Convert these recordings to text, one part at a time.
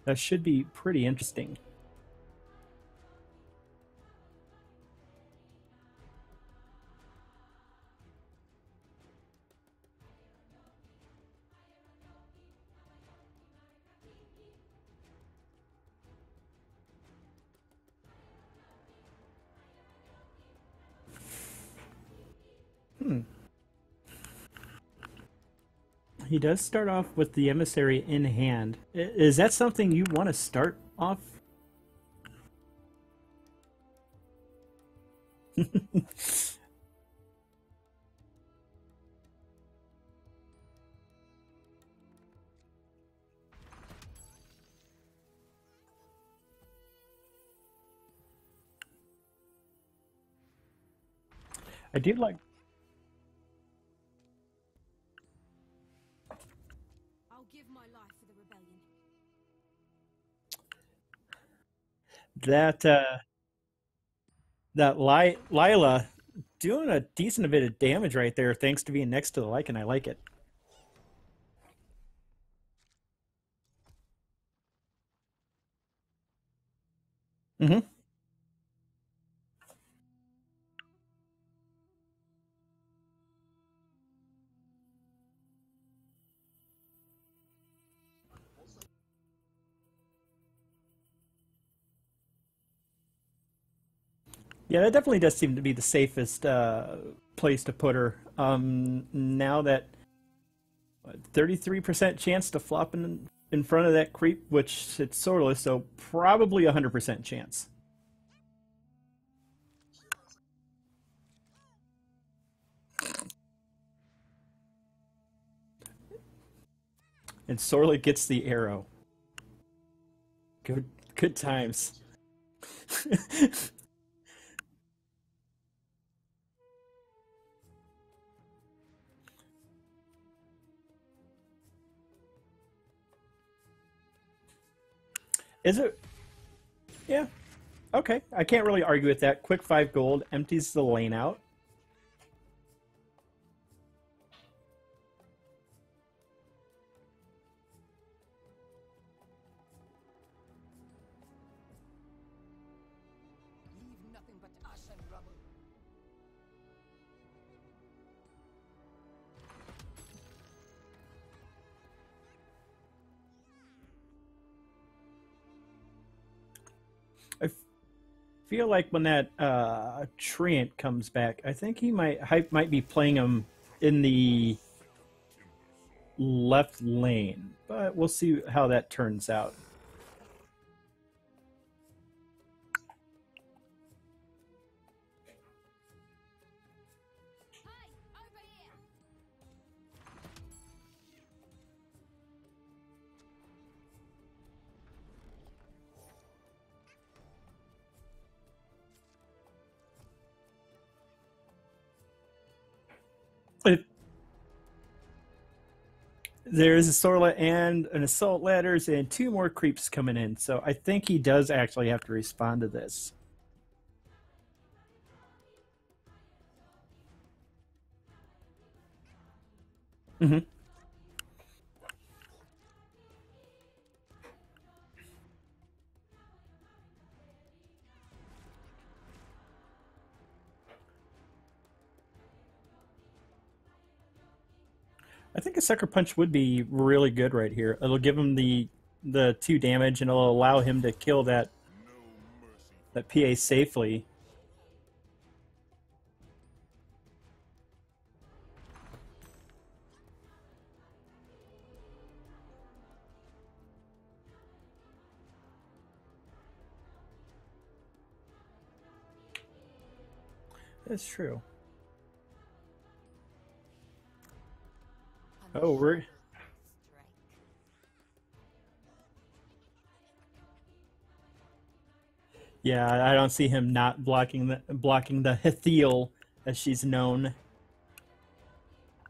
That should be pretty interesting. He does start off with the emissary in hand. Is that something you want to start off? I do like I'll give my life for the rebellion. that Lila doing a decent bit of damage right there, thanks to being next to the Lycan. I like it. Mm-hmm. Yeah, that definitely does seem to be the safest place to put her. Now that 33% chance to flop in front of that creep, which it's soreless, so probably 100% chance. And Sorla gets the arrow. Good, good times. Is it? Yeah. Okay. I can't really argue with that. Quick 5 gold empties the lane out. Leave nothing but ash and rubble. I feel like when that Treant comes back, I think he might be playing him in the left lane, but we'll see how that turns out. Hey, over here! It, there's a Sorla and an assault ladders and 2 more creeps coming in, so I think he does actually have to respond to this. Mm-hmm. I think a sucker punch would be really good right here. It'll give him the 2 damage, and it'll allow him to kill that PA safely. That's true. Oh, we're Strike. yeah. I don't see him not blocking the Hethiel, as she's known.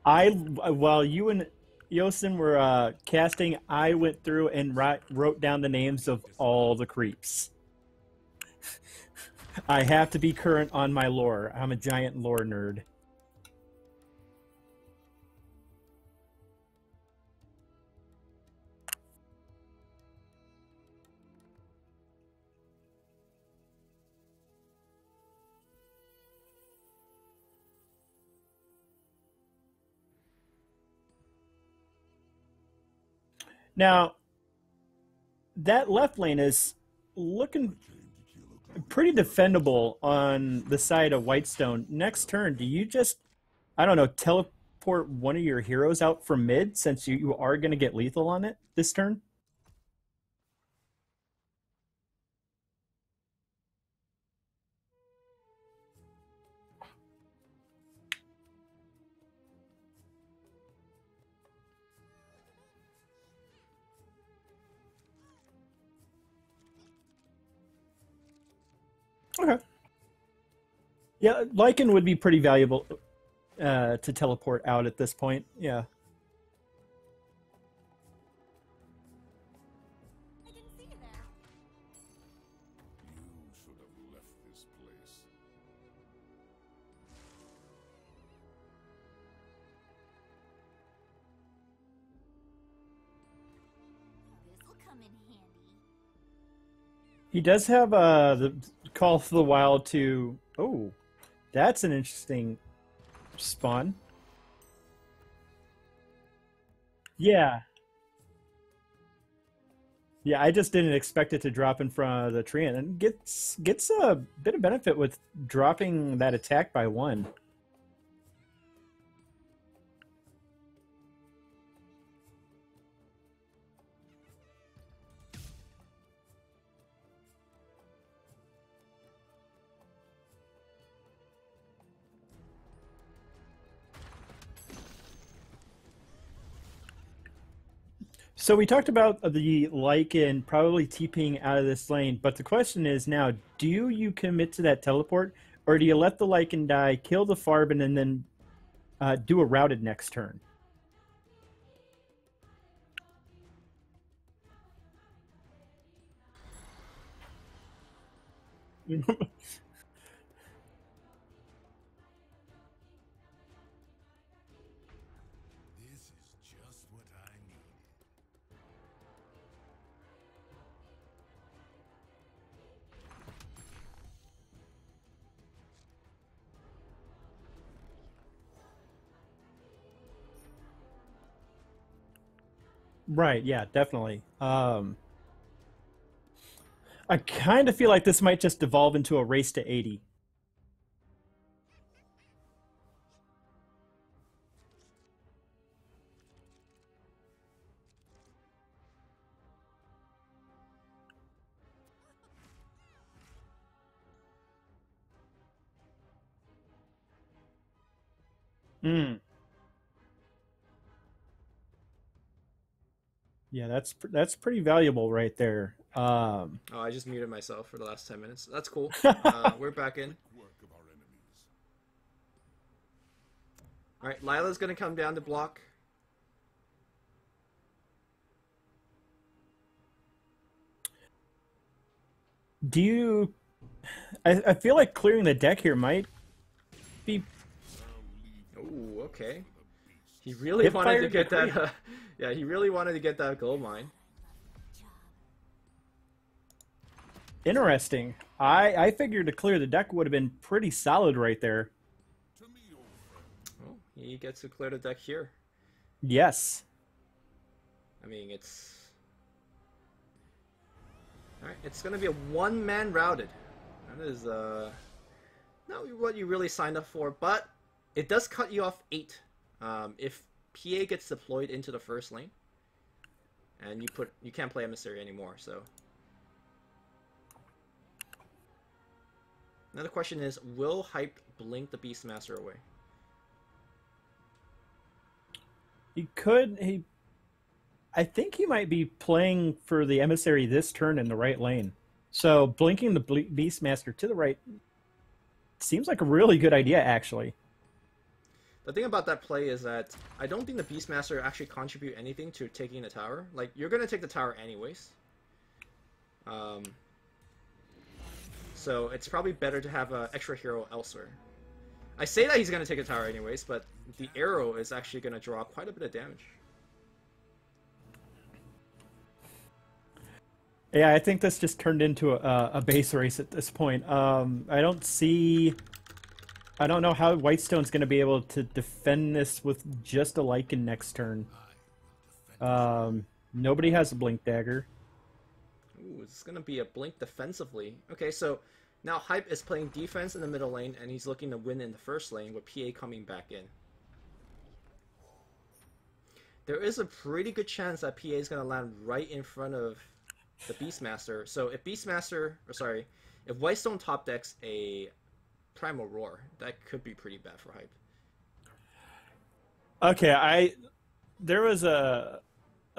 While you and Yosin were casting, I went through and wrote down the names of all the creeps. I have to be current on my lore. I'm a giant lore nerd. Now, that left lane is looking pretty defendable on the side of Whitestone. Next turn, do you just, I don't know, teleport one of your heroes out from mid since you are going to get lethal on it this turn? Okay. Yeah, Lycan would be pretty valuable to teleport out at this point. Yeah. I didn't see you there. You should have left this place. This'll come in handy. He does have the Call of the Wild to... Oh, that's an interesting spawn. Yeah. Yeah, I just didn't expect it to drop in front of the tree, and gets a bit of benefit with dropping that attack by one. So we talked about the Lycan probably TPing out of this lane, but the question is now, do you commit to that teleport, or do you let the Lycan die, kill the Farben, and then do a routed next turn? This is just what I needed. Right, yeah, definitely. I kind of feel like this might just devolve into a race to 80. Mm. Yeah, that's pretty valuable right there. Oh, I just muted myself for the last 10 minutes. That's cool. We're back in. Work of our enemies. All right, Lila's gonna come down to block. Do you? I feel like clearing the deck here might be. Oh, okay. He really Hip wanted fire to get decree. that. Yeah, he really wanted to get that gold mine. Interesting. I figured to clear the deck would have been pretty solid right there. To me, old friend. Oh, he gets to clear the deck here. Yes. I mean, it's. All right, it's gonna be a one-man routed. That is not what you really signed up for, but it does cut you off 8 if PA gets deployed into the first lane, and you can't play emissary anymore. So another question is, will Hype blink the Beastmaster away? He could. I think he might be playing for the emissary this turn in the right lane. So blinking the Beastmaster to the right seems like a really good idea, actually. The thing about that play is that I don't think the Beastmaster actually contribute anything to taking the tower. Like, you're gonna take the tower anyways. So it's probably better to have an extra hero elsewhere. I say that he's gonna take a tower anyways, but the arrow is actually gonna draw quite a bit of damage. Yeah, I think this just turned into a base race at this point. I don't know how Whitestone's going to be able to defend this with just a Lycan next turn. Nobody has a blink dagger. Ooh, it's gonna be a blink defensively. Okay, so now Hype is playing defense in the middle lane, and he's looking to win in the first lane with PA coming back in. There is a pretty good chance that PA is gonna land right in front of the Beastmaster. So if if Whitestone top decks a Primal Roar, that could be pretty bad for Hype. Okay, there was a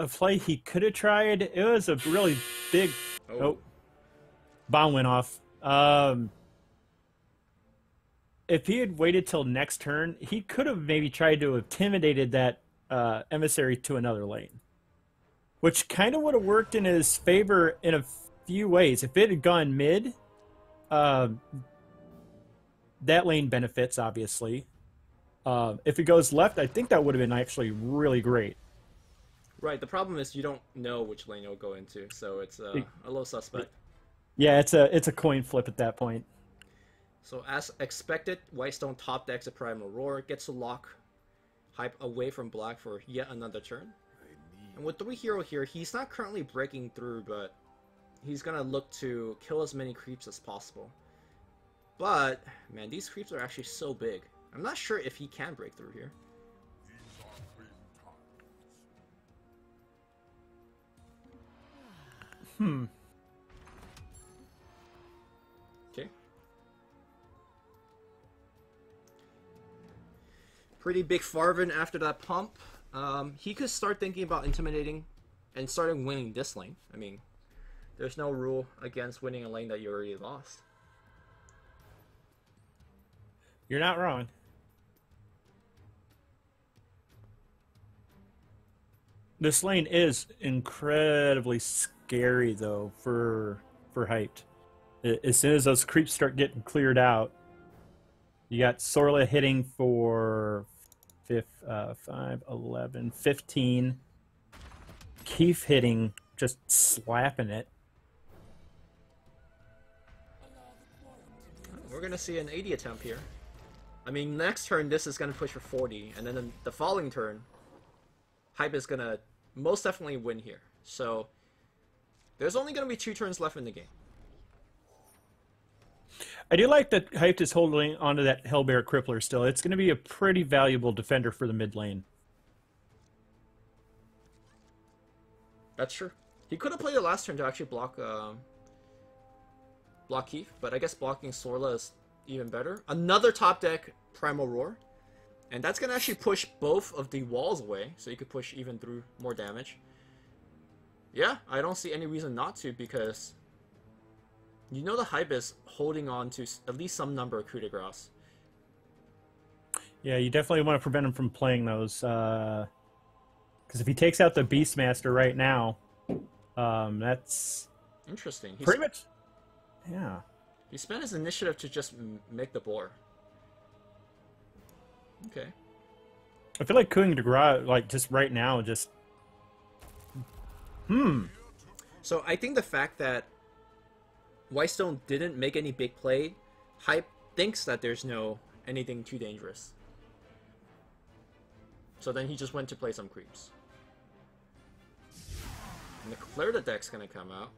play he could have tried. It was a really big. Oh, bomb went off. If he had waited till next turn, he could have maybe tried to have intimidated that emissary to another lane, which kind of would have worked in his favor in a few ways. If it had gone mid, that lane benefits, obviously. If it goes left, I think that would have been actually really great. Right, the problem is you don't know which lane you'll go into, so it's a little suspect. Yeah, it's a coin flip at that point. So as expected, Whitestone top decks a Primal Roar, gets to lock Hype away from black for yet another turn. And with 3 hero here, he's not currently breaking through, but he's gonna look to kill as many creeps as possible. But, man, these creeps are actually so big. I'm not sure if he can break through here. Okay. Pretty big Farvin after that pump. He could start thinking about intimidating and starting winning this lane. I mean, there's no rule against winning a lane that you already lost. You're not wrong. This lane is incredibly scary, though, for Hyped. As soon as those creeps start getting cleared out, you got Sorla hitting for 5, 11, 15. Keith hitting, just slapping it. We're going to see an 80 attempt here. I mean, next turn, this is going to push for 40, and then in the following turn, Hype is going to most definitely win here. So, there's only going to be 2 turns left in the game. I do like that Hyped is holding onto that Hellbear Crippler still. It's going to be a pretty valuable defender for the mid lane. That's true. He could have played it last turn to actually block Keith, but I guess blocking Sorla is even better. Another top deck Primal Roar. And that's going to actually push both of the walls away, so you could push even through more damage. Yeah, I don't see any reason not to, because you know the Hype is holding on to at least some number of coup de grace. Yeah, you definitely want to prevent him from playing those. Because if he takes out the Beastmaster right now, that's interesting. Pretty much, yeah. He spent his initiative to just make the boar. Okay. I feel like coup de grace, like just right now, just. So I think the fact that Whitestone didn't make any big play, Hype thinks that there's anything too dangerous. So then he just went to play some creeps. And the Clear the deck's gonna come out.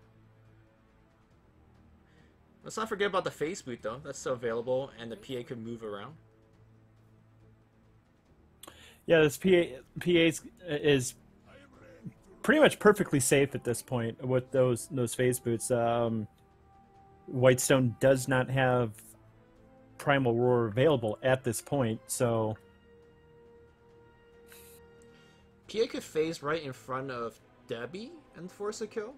Let's not forget about the Phase Boot though, that's still available, and the PA could move around. Yeah, this PA is pretty much perfectly safe at this point with those phase boots. Whitestone does not have Primal Roar available at this point, so PA could phase right in front of Debbie and force a kill.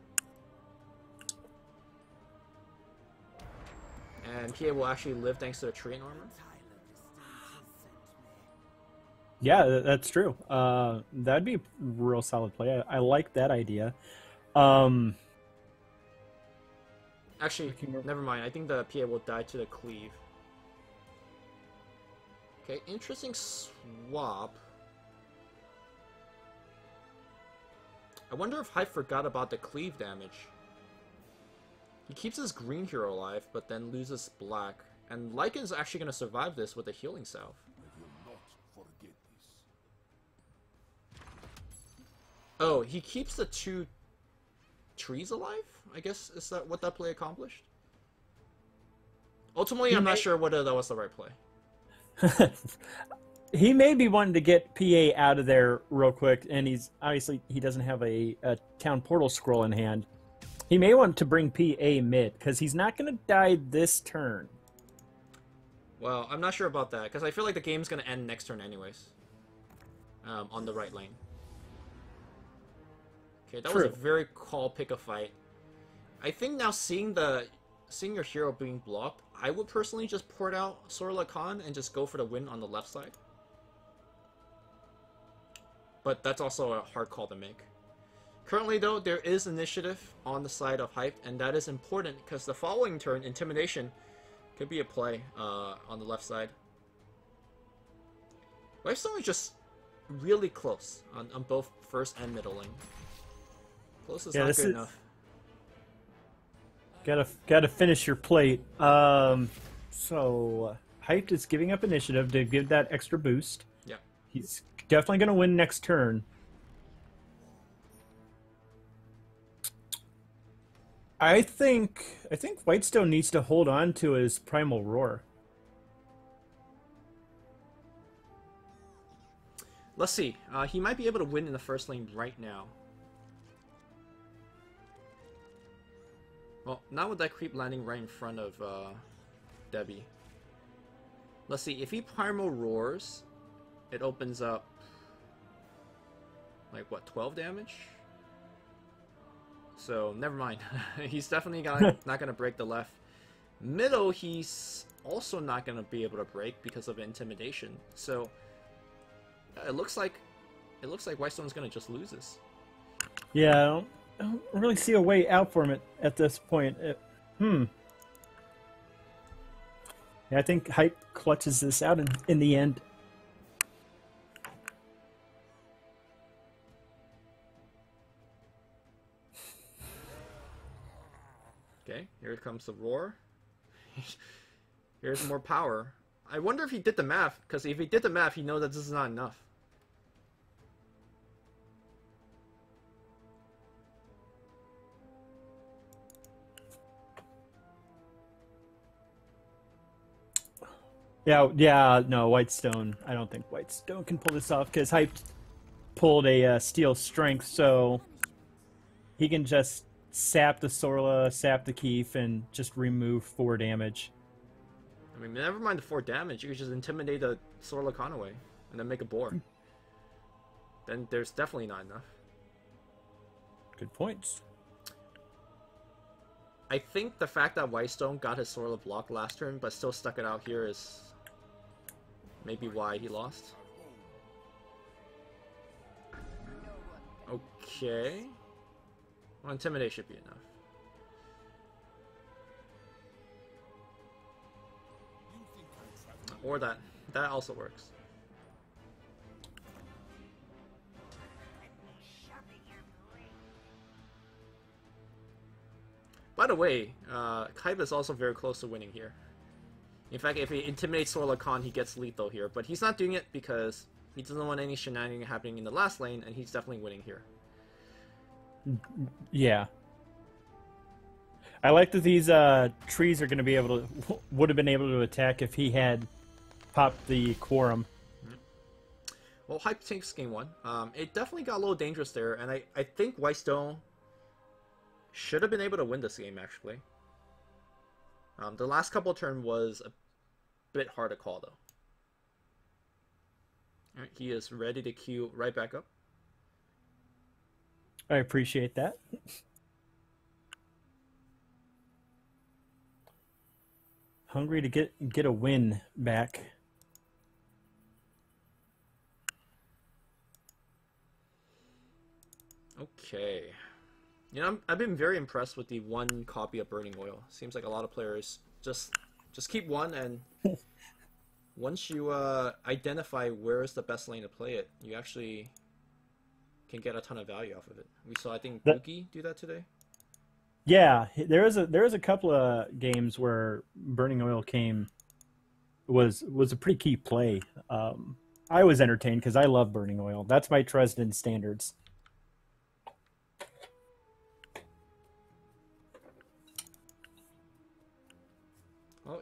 And PA will actually live thanks to the Treant armor. yeah, that's true. That'd be a real solid play. I like that idea. Actually, never mind. I think the PA will die to the cleave. Okay, interesting swap. I wonder if Hype forgot about the cleave damage. He keeps his green hero alive, but then loses black. And Lycan's actually going to survive this with a healing salve. Oh, he keeps the 2 trees alive? I guess is that what that play accomplished? Ultimately, He I'm not may- sure whether that was the right play. He may be wanting to get PA out of there real quick, and he's obviously he doesn't have a town portal scroll in hand. He may want to bring PA mid because he's not going to die this turn. Well, I'm not sure about that because I feel like the game's gonna end next turn anyways. On the right lane. Okay, that was a True. very call pick a fight. I think now seeing your hero being blocked, I would personally just port out Sorla Khan and just go for the win on the left side. But that's also a hard call to make. Currently though, there is initiative on the side of Hype, and that is important because the following turn, Intimidation, could be a play on the left side. Whitestone is just really close on both first and middle lane. Close is not good enough. Gotta finish your plate. So Hyped is giving up initiative to give that extra boost. Yeah. He's definitely gonna win next turn. I think Whitestone needs to hold on to his Primal Roar. Let's see. He might be able to win in the first lane right now. Well, not with that creep landing right in front of Debbie. Let's see. If he Primal Roars, it opens up like what, 12 damage? So never mind. He's definitely not gonna break the left. Middle, he's also not gonna be able to break because of intimidation. So it looks like Whitestone's gonna just lose this. Yeah, I don't really see a way out for him at this point. Yeah, I think Hype clutches this out in the end. Okay, here comes the roar. Here's more power. I wonder if he did the math, because if he did the math, he knows that this is not enough. Yeah, no, Whitestone. I don't think Whitestone can pull this off because Hype pulled a Steel Strength, so he can just sap the Sorla, sap the Keef, and just remove 4 damage. I mean, never mind the 4 damage, you could just intimidate the Sorla Conaway and then make a board. Then there's definitely not enough. Good points. I think the fact that Whitestone got his Sorla blocked last turn but still stuck it out here is maybe why he lost. Okay. Well, Intimidate should be enough. Or that. That also works. By the way, Kaiba is also very close to winning here. In fact, if he intimidates Sorla Khan, he gets lethal here. But he's not doing it because he doesn't want any shenanigans happening in the last lane, and he's definitely winning here. Yeah. I like that these trees are going to be able to, would have been able to attack if he had popped the Quorum. Well, Hype takes game 1. It definitely got a little dangerous there, and I think Whitestone should have been able to win this game, actually. The last couple turn was a bit hard to call, though. Alright, he is ready to queue right back up. I appreciate that. Hungry to get a win back. Okay. You know, I've been very impressed with the 1 copy of Burning Oil. Seems like a lot of players just keep 1, and once you identify where is the best lane to play it, you actually can get a ton of value off of it. We saw, I think, Buki do that today. Yeah, there is a couple of games where Burning Oil was a pretty key play. I was entertained because I love Burning Oil. That's my Dresden standards. Well,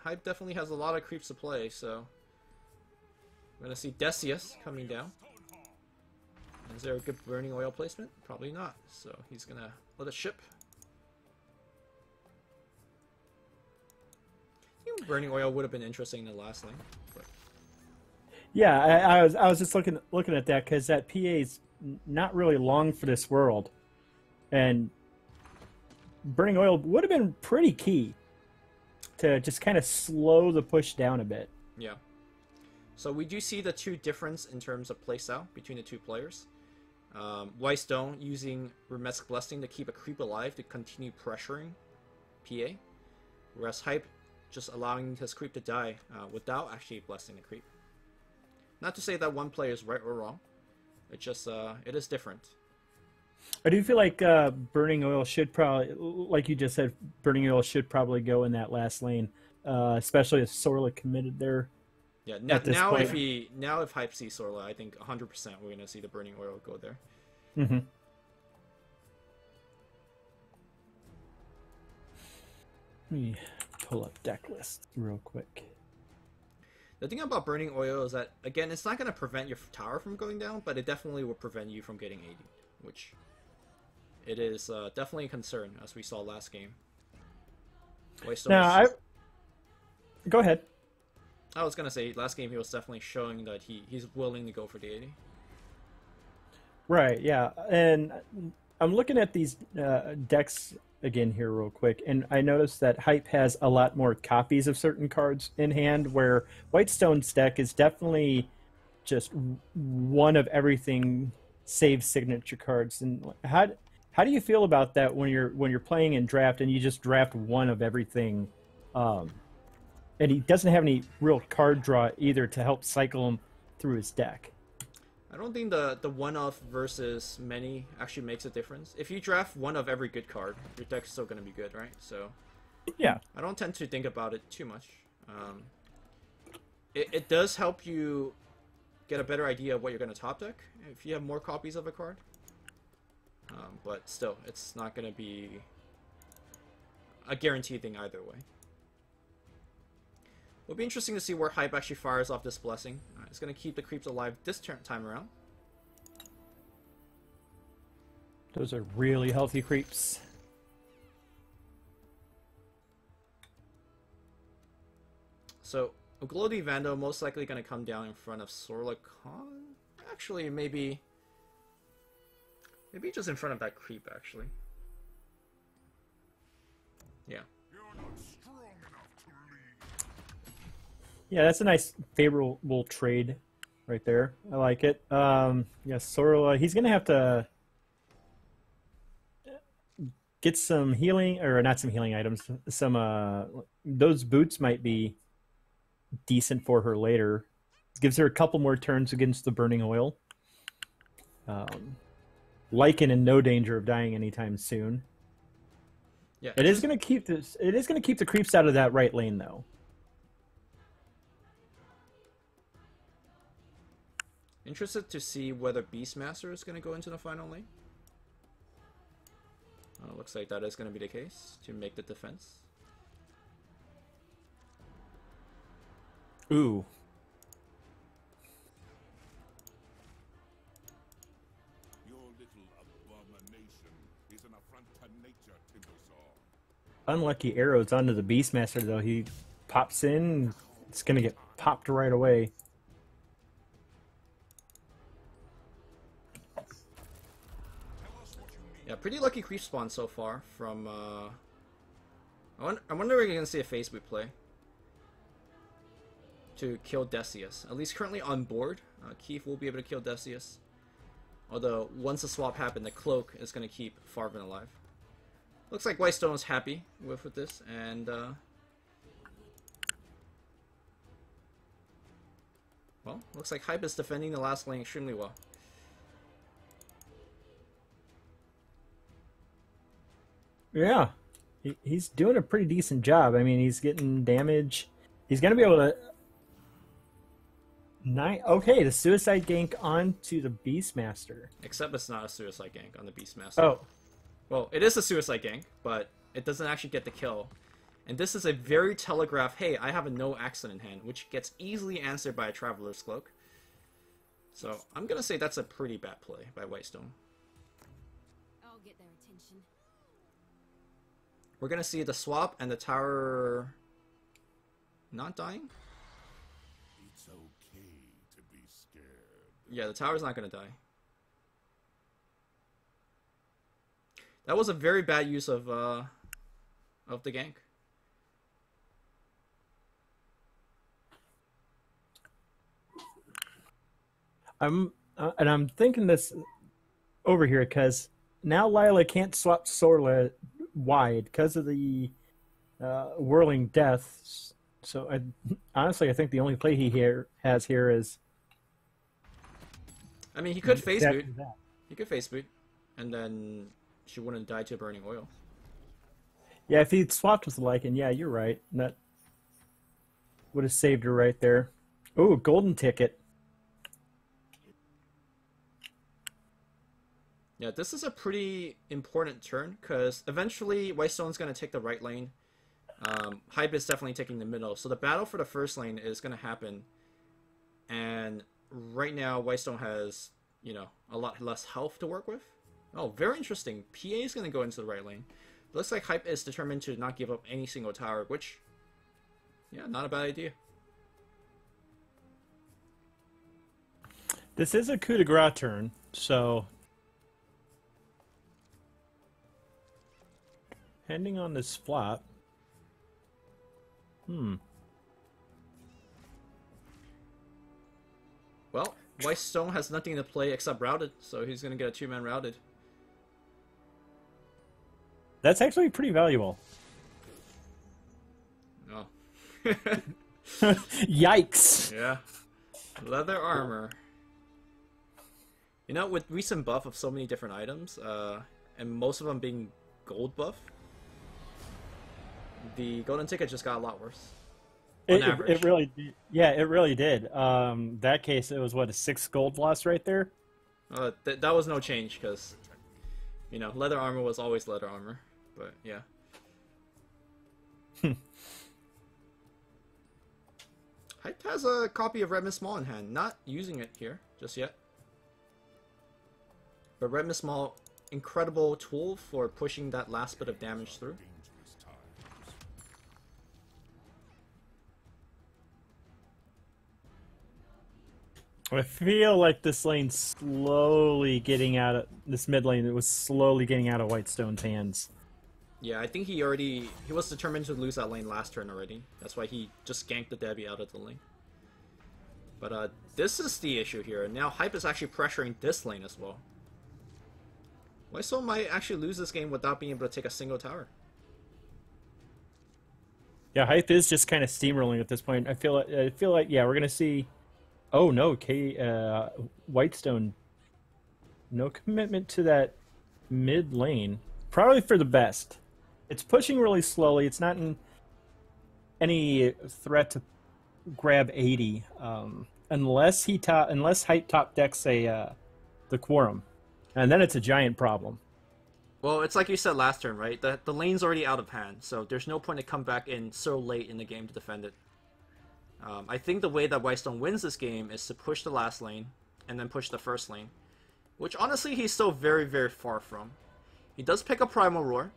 Hype definitely has a lot of creeps to play, so we're gonna see Decius coming down. Is there a good burning oil placement? Probably not. So he's gonna let it ship. I think burning oil would have been interesting in the last lane. But... Yeah, I was just looking at that because that PA's not really long for this world, and burning oil would have been pretty key to just kind of slow the push down a bit. Yeah. So we do see the two difference in terms of playstyle between the two players. Whitestone using Remesk Blessing to keep a creep alive to continue pressuring PA, whereas Hype just allowing his creep to die without actually blessing the creep. Not to say that one player is right or wrong, it just it is different. I do feel like burning oil should probably, like you just said, burning oil should probably go in that last lane, especially if Sorla committed there. Yeah, now if Hype sees Sorla, I think 100% we're gonna see the burning oil go there. Mm-hmm. Let me pull up deck list real quick. The thing about burning oil is that, again, it's not gonna prevent your tower from going down, but it definitely will prevent you from getting 80, which it is definitely a concern, as we saw last game. Now, go ahead. I was gonna say last game he was definitely showing that he's willing to go for the 80. Right, yeah, and I'm looking at these decks again here real quick, and I noticed that Hype has a lot more copies of certain cards in hand, where Whitestone's deck is definitely just one of everything save signature cards. And how do you feel about that when you're playing in draft and you just draft one of everything? And he doesn't have any real card draw either to help cycle him through his deck. I don't think the one-off versus many actually makes a difference. If you draft one of every good card, your deck's still going to be good, right? So yeah, I don't tend to think about it too much. It does help you get a better idea of what you're going to top deck if you have more copies of a card. But still, it's not going to be a guaranteed thing either way. It'll be interesting to see where Hype actually fires off this blessing. It's going to keep the creeps alive this time around. Those are really healthy creeps. So, Uglodi Vando most likely going to come down in front of Sorla Khan. Actually, maybe just in front of that creep, actually. Yeah. Yeah, that's a nice favorable trade right there. I like it. Yeah, Sorla, he's going to have to get some healing, or not some healing items. Those boots might be decent for her later. Gives her a couple more turns against the burning oil. Lycan in no danger of dying anytime soon. Yeah, It is going to keep the creeps out of that right lane, though. Interested to see whether Beastmaster is going to go into the final lane. Looks like that is going to be the case to make the defense. Ooh. Your little abomination is an affront to nature, Timbersaw. Unlucky arrows onto the Beastmaster, though. He pops in, it's going to get popped right away. Yeah, pretty lucky creep spawn so far from, I wonder if we're going to see a face boot play to kill Decius. At least currently on board, Keith will be able to kill Decius. Although, once the swap happens, the cloak is going to keep Farvin alive. Looks like Whitestone is happy with this, and, well, looks like Hype is defending the last lane extremely well. Yeah, he's doing a pretty decent job. I mean, he's getting damage. He's going to be able to... Okay, the suicide gank onto the Beastmaster. Except it's not a suicide gank on the Beastmaster. Oh. Well, it is a suicide gank, but it doesn't actually get the kill. And this is a very telegraph, hey, I have a no accent in hand, which gets easily answered by a Traveler's Cloak. So I'm going to say that's a pretty bad play by Whitestone. I'll get their attention. We're going to see the swap and the tower not dying. It's okay to be scared. Yeah, the tower's not going to die. That was a very bad use of the gank. I'm thinking this over here because now Lila can't swap Sorla wide because of the whirling death. So honestly, I think the only play he has here is. I mean, he could face boot. exactly that. He could face boot, and then she wouldn't die to burning oil. Yeah, if he'd swapped with the Lycan, yeah, you're right. That would have saved her right there. Oh, golden ticket. Yeah, this is a pretty important turn, because eventually Whitestone's going to take the right lane. Hype is definitely taking the middle. So the battle for the first lane is going to happen. And right now, Whitestone has, you know, a lot less health to work with. Oh, very interesting. PA is going to go into the right lane. Looks like Hype is determined to not give up any single tower, which, yeah, not a bad idea. This is a coup de grace turn, so depending on this flop. Well, Whitestone has nothing to play except routed, so he's going to get a 2-man routed. That's actually pretty valuable. Oh. Yikes. Yeah. Leather armor. You know, with recent buff of so many different items, and most of them being gold buff, the golden ticket just got a lot worse. On average. It really did. Yeah, it really did. That case, it was what, a 6 gold loss right there? That was no change, because, you know, leather armor was always leather armor. But, yeah. Hype has a copy of Red Mist Maul in hand. Not using it here just yet. But Red Mist Maul, incredible tool for pushing that last bit of damage through. Dangerous times. I feel like this lane's slowly getting out of this mid lane. It was slowly getting out of Whitestone's hands. Yeah, I think he was determined to lose that lane last turn already. That's why he just ganked the Debbie out of the lane. But this is the issue here. Now Hype is actually pressuring this lane as well. Whitestone might actually lose this game without being able to take a single tower. Yeah, Hype is just kind of steamrolling at this point. I feel like yeah, we're gonna see. Oh no, Whitestone. No commitment to that mid lane. Probably for the best. It's pushing really slowly. It's not in any threat to grab 80, unless Hype top decks the Quorum, and then it's a giant problem. Well, it's like you said last turn, right? The lane's already out of hand, so there's no point to come back in so late in the game to defend it. I think the way that Whitestone wins this game is to push the last lane, and then push the first lane, which honestly he's still very, very far from. He does pick up Primal Roar,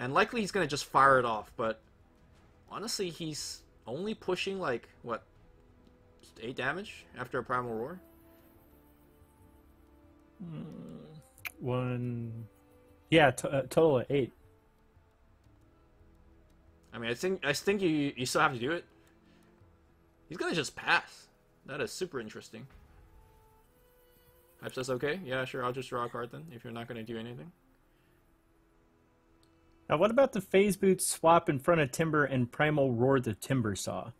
and likely he's going to just fire it off, but honestly he's only pushing like, what, 8 damage after a Primal Roar? Yeah, total of 8. I mean, I think you still have to do it. He's going to just pass. That is super interesting. Hype says, okay, yeah, sure, I'll just draw a card then, if you're not going to do anything. Now, what about the Phase Boot swap in front of Timber and Primal Roar the Timber Saw?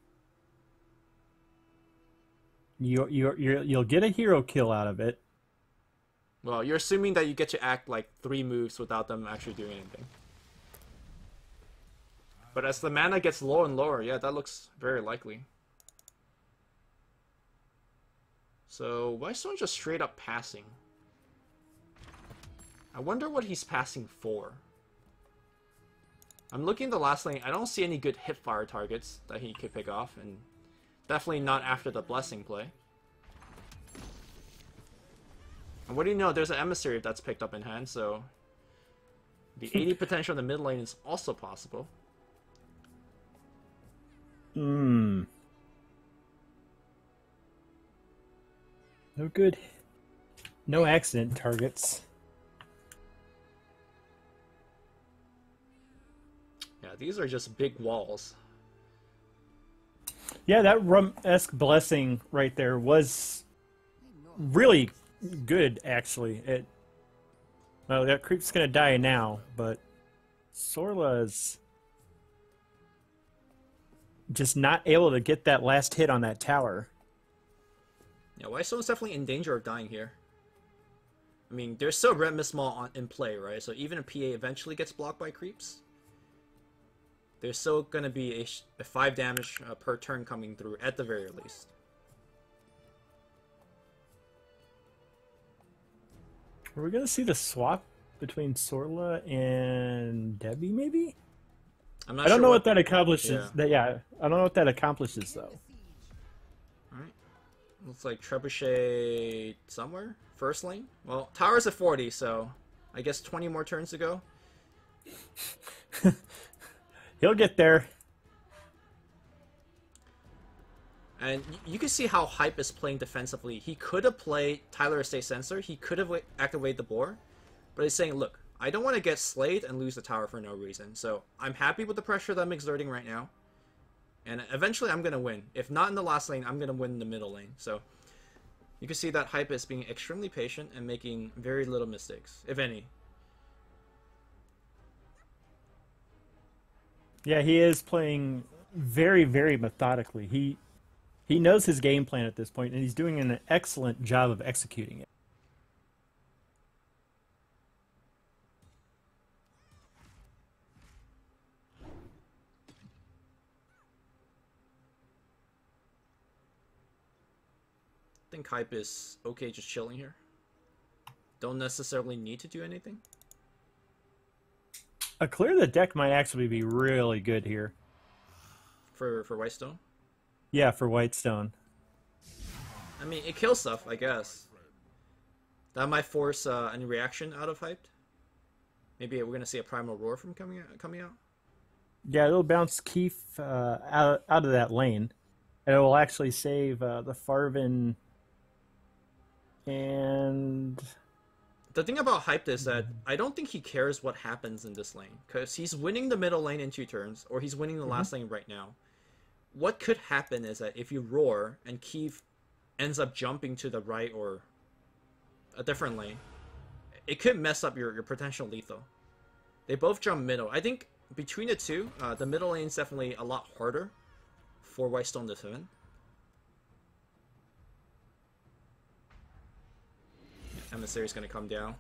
You'll get a hero kill out of it. Well, you're assuming that you get to act like 3 moves without them actually doing anything. But as the mana gets lower and lower, yeah, that looks very likely. So, Whitestone's just straight up passing. I wonder what he's passing for. I'm looking at the last lane. I don't see any good hip fire targets that he could pick off, and definitely not after the blessing play. And what do you know? There's an emissary that's picked up in hand, so the 80 potential in the mid lane is also possible. Hmm. No good. No accident targets. Yeah, these are just big walls. Yeah, that Rum-esque blessing right there was really good, actually. Well, that creep's gonna die now, but Sorla's just not able to get that last hit on that tower. Yeah, Whitestone's definitely in danger of dying here. I mean, there's still Red Mist Maul in play, right? So even if PA eventually gets blocked by creeps, there's still going to be a 5 damage per turn coming through at the very least. Are we going to see the swap between Sorla and Debbie, maybe? I'm not I don't sure know what that accomplishes. Yeah. I don't know what that accomplishes, though. Alright. Looks like Trebuchet somewhere. First lane. Well, tower's at 40, so I guess 20 more turns to go. He'll get there. And you can see how Hype is playing defensively. He could have played Tyler Estate Sensor. He could have activated the boar. But he's saying, look, I don't want to get slayed and lose the tower for no reason. So I'm happy with the pressure that I'm exerting right now. And eventually I'm going to win. If not in the last lane, I'm going to win in the middle lane. So you can see that Hype is being extremely patient and making very little mistakes, if any. Yeah, he is playing very, very methodically. He knows his game plan at this point, and he's doing an excellent job of executing it. I think Hype is okay just chilling here. Don't necessarily need to do anything. A clear of the deck might actually be really good here. For Whitestone. Yeah, for Whitestone. I mean, it kills stuff, I guess. That might force any reaction out of Hyped. Maybe we're gonna see a Primal Roar from coming out. Yeah, it'll bounce Keith out of that lane, and it will actually save the Farvin. And the thing about Hyped is that I don't think he cares what happens in this lane, because he's winning the middle lane in 2 turns, or he's winning the last lane right now. What could happen is that if you roar and Keith ends up jumping to the right or a different lane, it could mess up your potential lethal. They both jump middle. I think between the two, the middle lane is definitely a lot harder for Whitestone to defend. Emissary's gonna come down.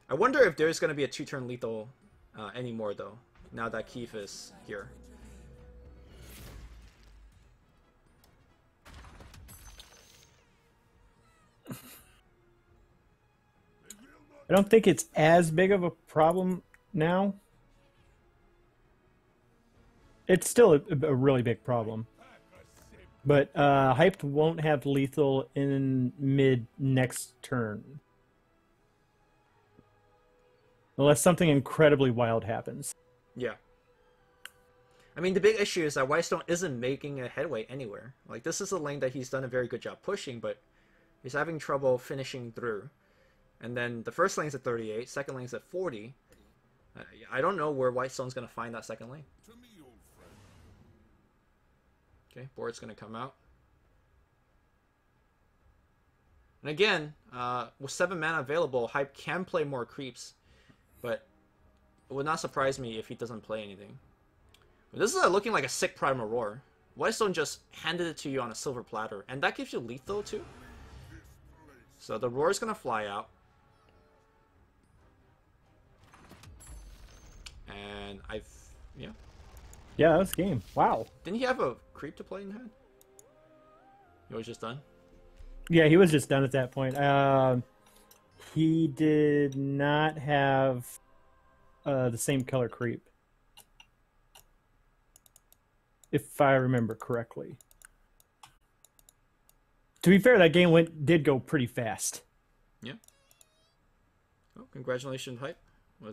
I wonder if there's gonna be a 2-turn lethal anymore though, now that Keith is here. I don't think it's as big of a problem now. It's still a really big problem. But Hyped won't have lethal in mid next turn. Unless something incredibly wild happens. Yeah. I mean, the big issue is that Whitestone isn't making a headway anywhere. Like, this is a lane that he's done a very good job pushing, but he's having trouble finishing through. And then the first lane's at 38, second lane's at 40. I don't know where Whitestone's going to find that second lane. Okay, board's going to come out. And again, with 7 mana available, Hype can play more creeps. But it would not surprise me if he doesn't play anything. But this is looking like a sick Primal Roar. Whitestone just handed it to you on a silver platter. And that gives you lethal too. So the Roar is going to fly out. And yeah. Yeah, that was game. Wow. Didn't he have a creep to play in hand? He was just done? Yeah, he was just done at that point. He did not have the same color creep, if I remember correctly. To be fair, that game did go pretty fast. Yeah. Well, congratulations, Hype.